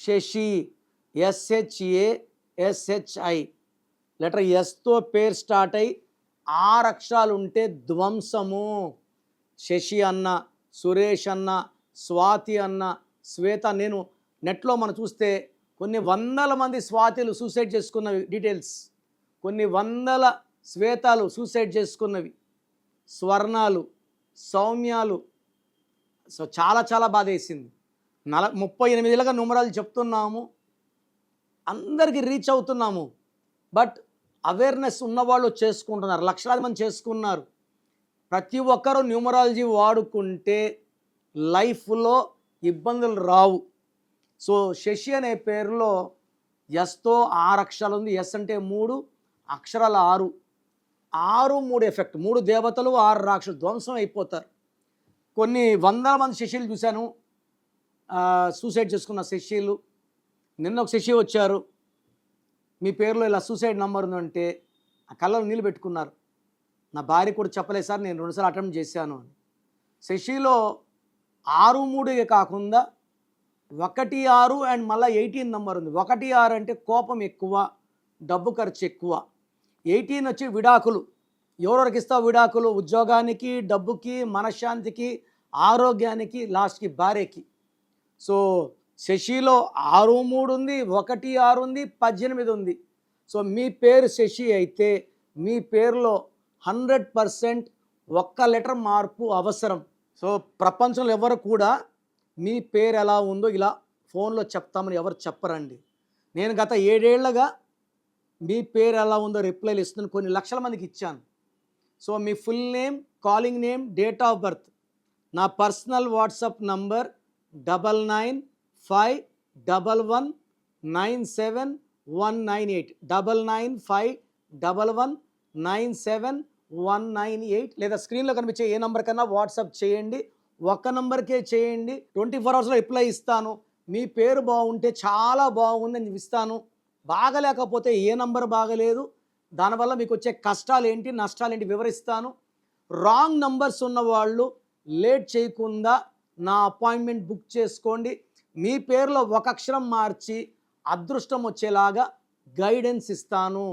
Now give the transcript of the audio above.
Shashi, SHASHI. Letter ఎస్తో పేరు start అయ్యి 6 అక్షరాలు ఉంటే ధ్వంసము. శశి అన్న, సురేష్ అన్న, స్వాతి అన్న, శ్వేత. నేను నెట్లో మనం చూస్తే కొన్ని వందల మంది స్వాతిలు సూసైడ్ చేసుకున్నవి డీటెయిల్స్, కొన్ని వందల శ్వేతాలు సూసైడ్ చేసుకున్నవి, స్వర్ణాలు, సౌమ్యాలు. సో చాలా చాలా బాధ వేసింది. 38 న్యూమరాలు చెప్తున్నాము, అందరికీ రీచ్ అవుతున్నాము. బట్ అవేర్నెస్ ఉన్నవాళ్ళు చేసుకుంటున్నారు, లక్షలాది మంది చేసుకున్నారు. ప్రతి ఒక్కరూ న్యూమరాలజీ వాడుకుంటే లైఫ్లో ఇబ్బందులు రావు. సో శశి అనే పేరులో ఎస్తో 6 అక్షరాలు ఉంది. ఎస్ అంటే 3 అక్షరాలు 6, 6 3 ఎఫెక్ట్. 3 దేవతలు 6 రాక్షసులు ధ్వంసం అయిపోతారు. కొన్ని వందల మంది శశిలు చూశాను సూసైడ్ చేసుకున్న శశిలు. నిన్న ఒక శశి వచ్చారు, మీ పేరులో ఇలా సూసైడ్ నంబర్ ఉందంటే ఆ కళ్ళలో నీళ్ళు పెట్టుకున్నారు. నా భార్య కూడా చెప్పలేదు సార్, నేను 2 సార్లు అటెంప్ట్ చేశాను అని. శశిలో 6 3 కాకుండా 1 6 అండ్ మళ్ళీ 18 నంబర్ ఉంది. 1 6 అంటే కోపం ఎక్కువ, డబ్బు ఖర్చు ఎక్కువ. 18 వచ్చి విడాకులు. ఎవరెవరికి ఇస్తావు విడాకులు? ఉద్యోగానికి, డబ్బుకి, మనశ్శాంతికి, ఆరోగ్యానికి, లాస్ట్కి భార్యకి. సో శశిలో 6 3 ఉంది, 1 6 ఉంది, 18 ఉంది. సో మీ పేరు శశి అయితే మీ పేరులో 100% ఒక్క లెటర్ మార్పు అవసరం. సో ప్రపంచంలో ఎవరు కూడా మీ పేరు ఎలా ఉందో ఇలా ఫోన్లో చెప్తామని ఎవరు చెప్పరండి. నేను గత 7 ఏళ్లుగా మీ పేరు ఎలా ఉందో రిప్లైలు ఇస్తున్నాను, కొన్ని లక్షల మందికి ఇచ్చాను. So me full name, calling name, date of birth, నా పర్సనల్ వాట్సాప్ నంబర్ 9951197198 9951197198 లేదా స్క్రీన్లో కనిపించే ఏ నంబర్ కన్నా వాట్సాప్ చేయండి. ఒక్క నంబర్కే చేయండి, 24 అవర్స్లో రిప్లై ఇస్తాను. మీ పేరు బాగుంటే చాలా బాగుంది అని ఇస్తాను, బాగలేకపోతే ఏ నంబర్ బాగలేదు, దానివల్ల మీకు వచ్చే కష్టాలు ఏంటి, నష్టాలు ఏంటి వివరిస్తాను. రాంగ్ నంబర్స్ ఉన్నవాళ్ళు లేట్ చేయకుండా నా అపాయింట్మెంట్ బుక్ చేసుకోండి. మీ పేరులో ఒక అక్షరం మార్చి అదృష్టం వచ్చేలాగా గైడెన్స్ ఇస్తాను.